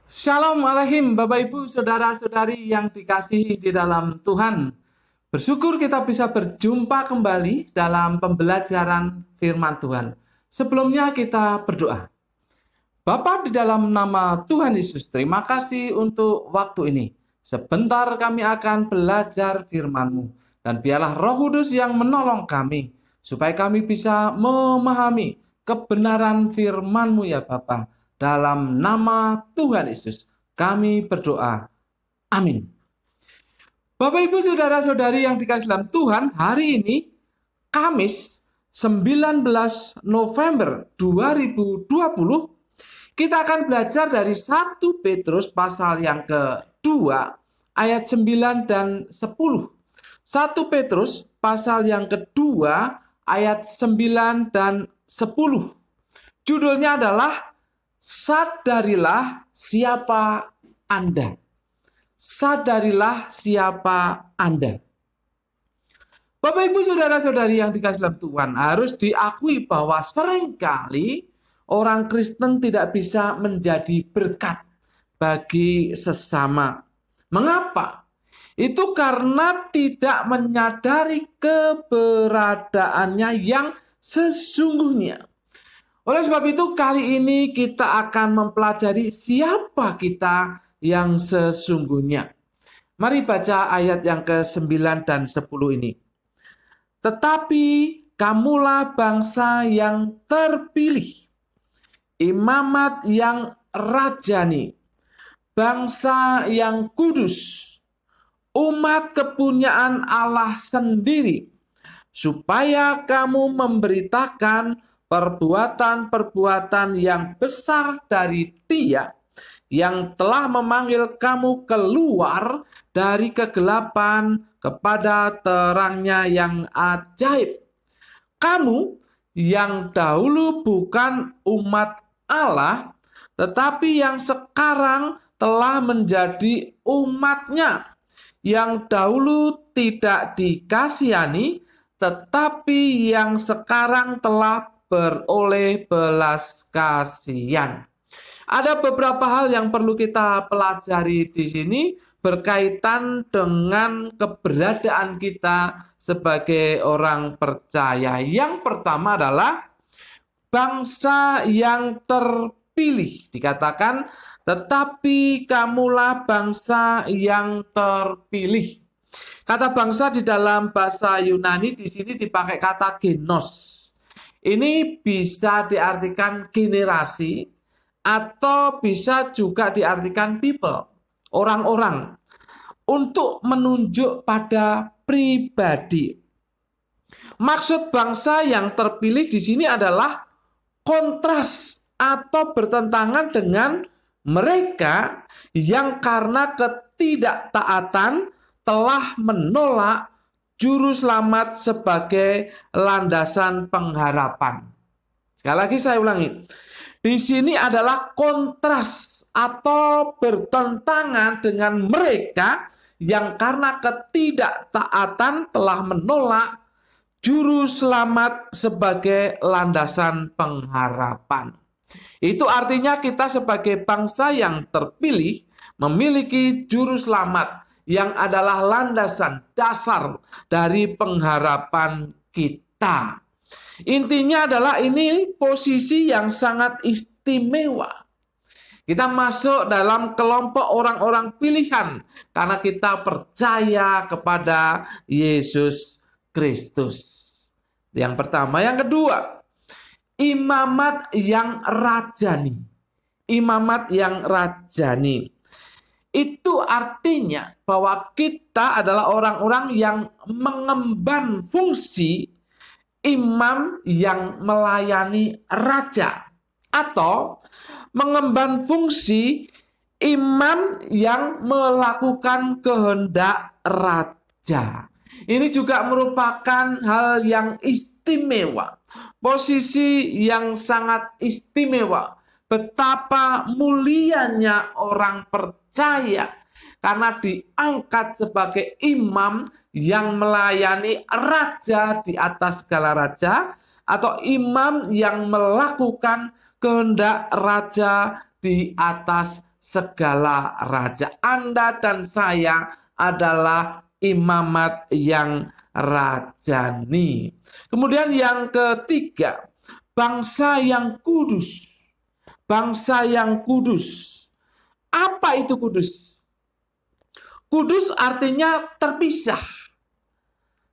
Shalom Alaikum Bapak Ibu Saudara-saudari yang dikasihi di dalam Tuhan. Bersyukur kita bisa berjumpa kembali dalam pembelajaran firman Tuhan. Sebelumnya kita berdoa. Bapa di dalam nama Tuhan Yesus, terima kasih untuk waktu ini. Sebentar kami akan belajar firman-Mu. Dan biarlah Roh Kudus yang menolong kami, supaya kami bisa memahami kebenaran firman-Mu ya Bapa. Dalam nama Tuhan Yesus, kami berdoa. Amin. Bapak, Ibu, Saudara-saudari yang dikasihi dalam Tuhan, hari ini, Kamis 19 November 2020, kita akan belajar dari 1 Petrus pasal yang kedua, ayat 9 dan 10. 1 Petrus pasal yang kedua, ayat 9 dan 10. Judulnya adalah Sadarilah siapa Anda. Sadarilah siapa Anda. Bapak, Ibu, Saudara-saudari yang dikasihi dalam Tuhan, harus diakui bahwa seringkali orang Kristen tidak bisa menjadi berkat bagi sesama. Mengapa? Itu karena tidak menyadari keberadaannya yang sesungguhnya. Oleh sebab itu kali ini kita akan mempelajari siapa kita yang sesungguhnya. Mari baca ayat yang ke-9 dan 10 ini. Tetapi kamulah bangsa yang terpilih, imamat yang rajani, bangsa yang kudus, umat kepunyaan Allah sendiri, supaya kamu memberitakan perbuatan-perbuatan yang besar dari Dia yang telah memanggil kamu keluar dari kegelapan kepada terangnya yang ajaib. Kamu yang dahulu bukan umat Allah, tetapi yang sekarang telah menjadi umat-Nya, yang dahulu tidak dikasihani, tetapi yang sekarang telah beroleh belas kasihan. Ada beberapa hal yang perlu kita pelajari di sini berkaitan dengan keberadaan kita sebagai orang percaya. Yang pertama adalah bangsa yang terpilih. Dikatakan, tetapi kamulah bangsa yang terpilih. Kata bangsa di dalam bahasa Yunani di sini dipakai kata genos. Ini bisa diartikan generasi atau bisa juga diartikan people, orang-orang, untuk menunjuk pada pribadi. Maksud bangsa yang terpilih di sini adalah kontras atau bertentangan dengan mereka yang karena ketidaktaatan telah menolak Juru Selamat sebagai landasan pengharapan. Sekali lagi saya ulangi. Di sini adalah kontras atau bertentangan dengan mereka yang karena ketidaktaatan telah menolak Juru Selamat sebagai landasan pengharapan. Itu artinya kita sebagai bangsa yang terpilih memiliki Juru Selamat yang adalah landasan dasar dari pengharapan kita. Intinya adalah ini posisi yang sangat istimewa. Kita masuk dalam kelompok orang-orang pilihan karena kita percaya kepada Yesus Kristus. Yang pertama. Yang kedua, imamat yang rajani. Imamat yang rajani. Itu artinya bahwa kita adalah orang-orang yang mengemban fungsi imam yang melayani raja, atau mengemban fungsi imam yang melakukan kehendak raja. Ini juga merupakan hal yang istimewa, posisi yang sangat istimewa. Betapa mulianya orang percaya karena diangkat sebagai imam yang melayani raja di atas segala raja, atau imam yang melakukan kehendak raja di atas segala raja. Anda dan saya adalah imamat yang rajani. Kemudian yang ketiga, bangsa yang kudus. Bangsa yang kudus. Apa itu kudus? Kudus artinya terpisah.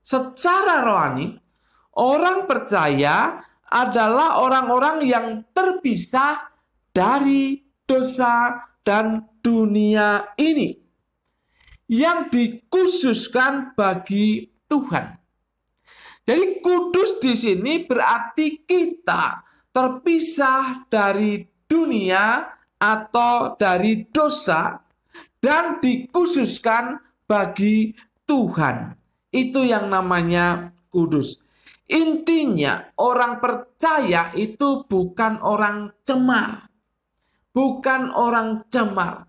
Secara rohani, orang percaya adalah orang-orang yang terpisah dari dosa dan dunia ini, yang dikhususkan bagi Tuhan. Jadi kudus di sini berarti kita terpisah dari dunia atau dari dosa dan dikhususkan bagi Tuhan. Itu yang namanya kudus. Intinya orang percaya itu bukan orang cemar. Bukan orang cemar.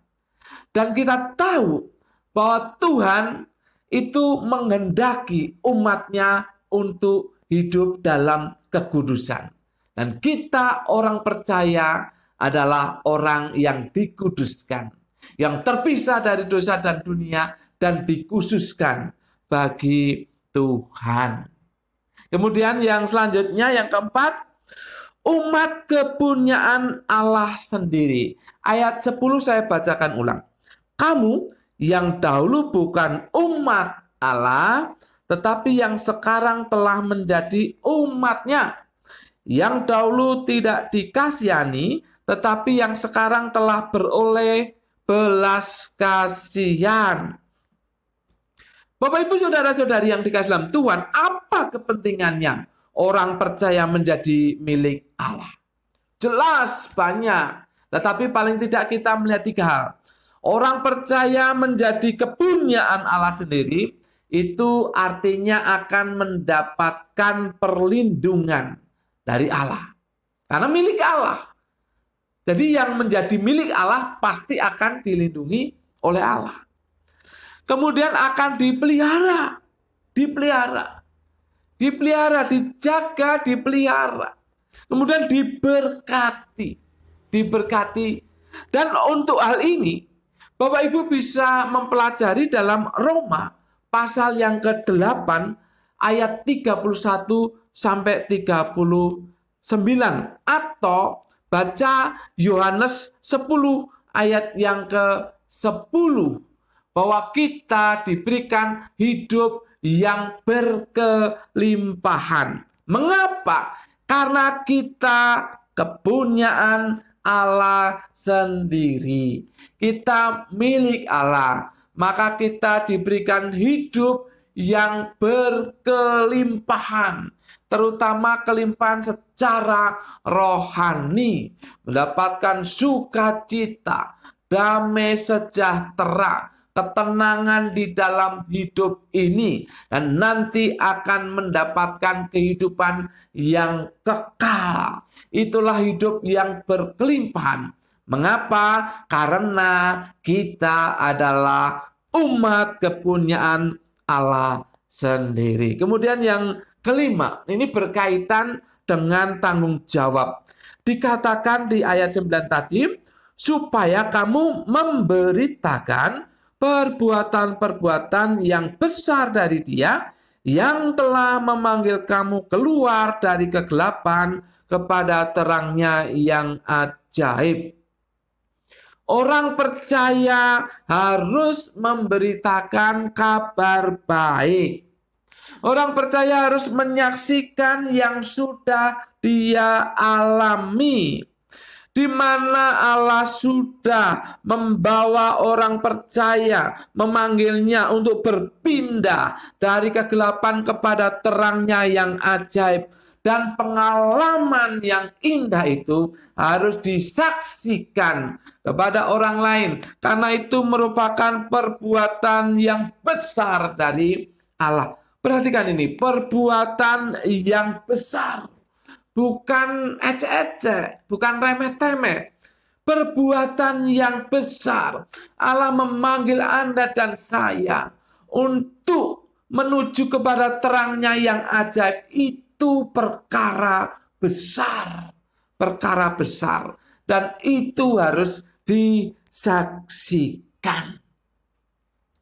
Dan kita tahu bahwa Tuhan itu menghendaki umatnya untuk hidup dalam kekudusan. Dan kita orang percaya adalah orang yang dikuduskan, yang terpisah dari dosa dan dunia dan dikhususkan bagi Tuhan. Kemudian yang selanjutnya, yang keempat, umat kepunyaan Allah sendiri. Ayat 10 saya bacakan ulang. Kamu yang dahulu bukan umat Allah, tetapi yang sekarang telah menjadi umatnya. Yang dahulu tidak dikasihani, tetapi yang sekarang telah beroleh belas kasihan. Bapak ibu saudara-saudari yang dikasihi dalam Tuhan, apa kepentingannya orang percaya menjadi milik Allah? Jelas banyak, tetapi paling tidak kita melihat 3 hal. Orang percaya menjadi kepunyaan Allah sendiri, itu artinya akan mendapatkan perlindungan dari Allah. Karena milik Allah. Jadi yang menjadi milik Allah pasti akan dilindungi oleh Allah. Kemudian akan dipelihara. Dipelihara, dijaga, dipelihara. Kemudian diberkati. Dan untuk hal ini, Bapak Ibu bisa mempelajari dalam Roma pasal yang ke-8 ayat 31 sampai 39 atau baca Yohanes 10 ayat yang ke-10 bahwa kita diberikan hidup yang berkelimpahan. Mengapa? Karena kita kepunyaan Allah sendiri. Kita milik Allah. Maka kita diberikan hidup yang berkelimpahan, terutama kelimpahan secara rohani, mendapatkan sukacita, damai sejahtera, ketenangan di dalam hidup ini, dan nanti akan mendapatkan kehidupan yang kekal. Itulah hidup yang berkelimpahan. Mengapa? Karena kita adalah umat kepunyaan Allah sendiri. Kemudian yang kelima, ini berkaitan dengan tanggung jawab. Dikatakan di ayat 9 tadi, supaya kamu memberitakan perbuatan-perbuatan yang besar dari Dia yang telah memanggil kamu keluar dari kegelapan kepada terangnya yang ajaib. Orang percaya harus memberitakan kabar baik. Orang percaya harus menyaksikan yang sudah dia alami, di mana Allah sudah membawa orang percaya, memanggilnya untuk berpindah dari kegelapan kepada terangnya yang ajaib. Dan pengalaman yang indah itu harus disaksikan kepada orang lain. Karena itu merupakan perbuatan yang besar dari Allah. Perhatikan ini, perbuatan yang besar. Bukan ecek-ecek, bukan remeh-temeh. Perbuatan yang besar. Allah memanggil Anda dan saya untuk menuju kepada terangnya yang ajaib. Itu perkara besar. Dan itu harus saksikan.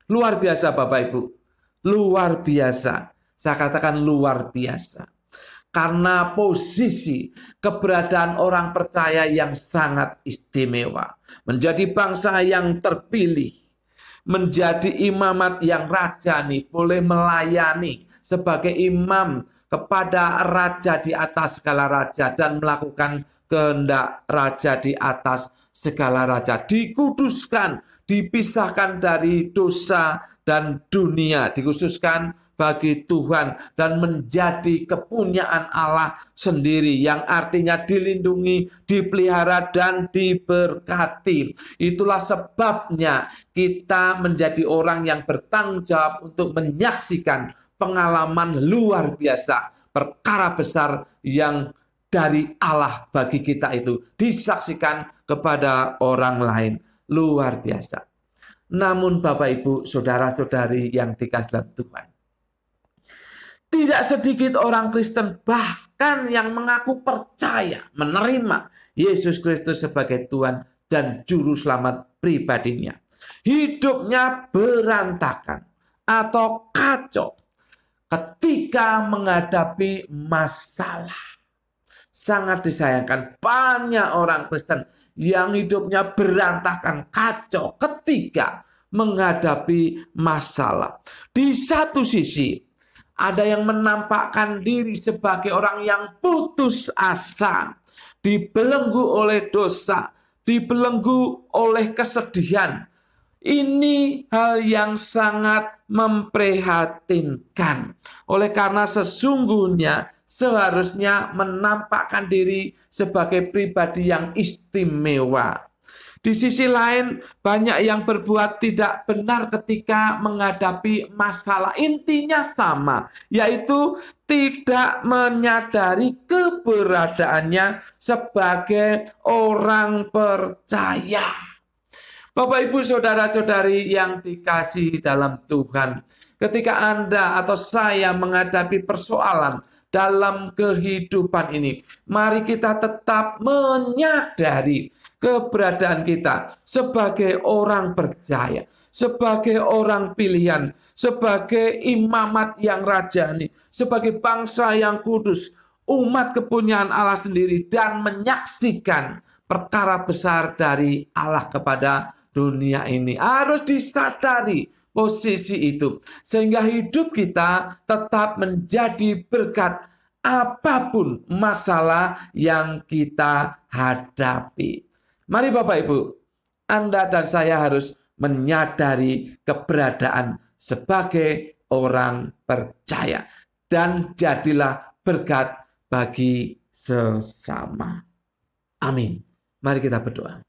Luar biasa Bapak Ibu. Luar biasa. Saya katakan luar biasa. Karena posisi keberadaan orang percaya yang sangat istimewa. Menjadi bangsa yang terpilih. Menjadi imamat yang rajani. Boleh melayani sebagai imam kepada raja di atas segala raja. Dan melakukan kehendak raja di atas segala raja. Dikuduskan, dipisahkan dari dosa dan dunia. Dikhususkan bagi Tuhan dan menjadi kepunyaan Allah sendiri, yang artinya dilindungi, dipelihara, dan diberkati. Itulah sebabnya kita menjadi orang yang bertanggung jawab untuk menyaksikan pengalaman luar biasa, perkara besar yang dari Allah bagi kita itu disaksikan kepada orang lain. Luar biasa. Namun Bapak Ibu, saudara-saudari yang dikasihi dalam Tuhan, tidak sedikit orang Kristen bahkan yang mengaku percaya, menerima Yesus Kristus sebagai Tuhan dan Juru Selamat pribadinya. Hidupnya berantakan atau kacau ketika menghadapi masalah. Sangat disayangkan, banyak orang Kristen yang hidupnya berantakan, kacau ketika menghadapi masalah. Di satu sisi, ada yang menampakkan diri sebagai orang yang putus asa, dibelenggu oleh dosa, dibelenggu oleh kesedihan. Ini hal yang sangat memprihatinkan. Oleh karena sesungguhnya seharusnya menampakkan diri sebagai pribadi yang istimewa. Di sisi lain, banyak yang berbuat tidak benar ketika menghadapi masalah. Intinya sama, yaitu tidak menyadari keberadaannya sebagai orang percaya. Bapak, Ibu, saudara-saudari yang dikasihi dalam Tuhan, ketika Anda atau saya menghadapi persoalan dalam kehidupan ini, mari kita tetap menyadari keberadaan kita sebagai orang percaya, sebagai orang pilihan, sebagai imamat yang rajani, sebagai bangsa yang kudus, umat kepunyaan Allah sendiri, dan menyaksikan perkara besar dari Allah kepada dunia ini. Harus disadari posisi itu, sehingga hidup kita tetap menjadi berkat apapun masalah yang kita hadapi. Mari Bapak Ibu, Anda dan saya harus menyadari keberadaan sebagai orang percaya, dan jadilah berkat bagi sesama. Amin. Mari kita berdoa.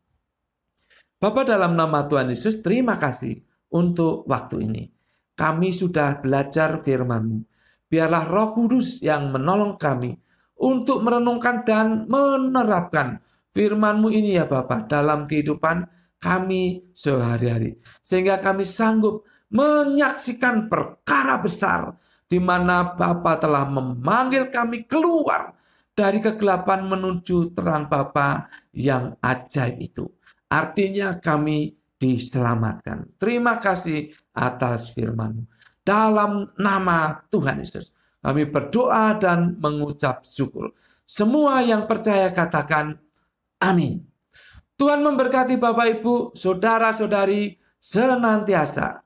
Bapa, dalam nama Tuhan Yesus, terima kasih untuk waktu ini. Kami sudah belajar firman-Mu. Biarlah Roh Kudus yang menolong kami untuk merenungkan dan menerapkan firman-Mu ini ya Bapa dalam kehidupan kami sehari-hari. Sehingga kami sanggup menyaksikan perkara besar di mana Bapa telah memanggil kami keluar dari kegelapan menuju terang Bapa yang ajaib itu. Artinya kami diselamatkan. Terima kasih atas firman-Mu. Dalam nama Tuhan Yesus, kami berdoa dan mengucap syukur. Semua yang percaya katakan amin. Tuhan memberkati Bapak Ibu, saudara-saudari senantiasa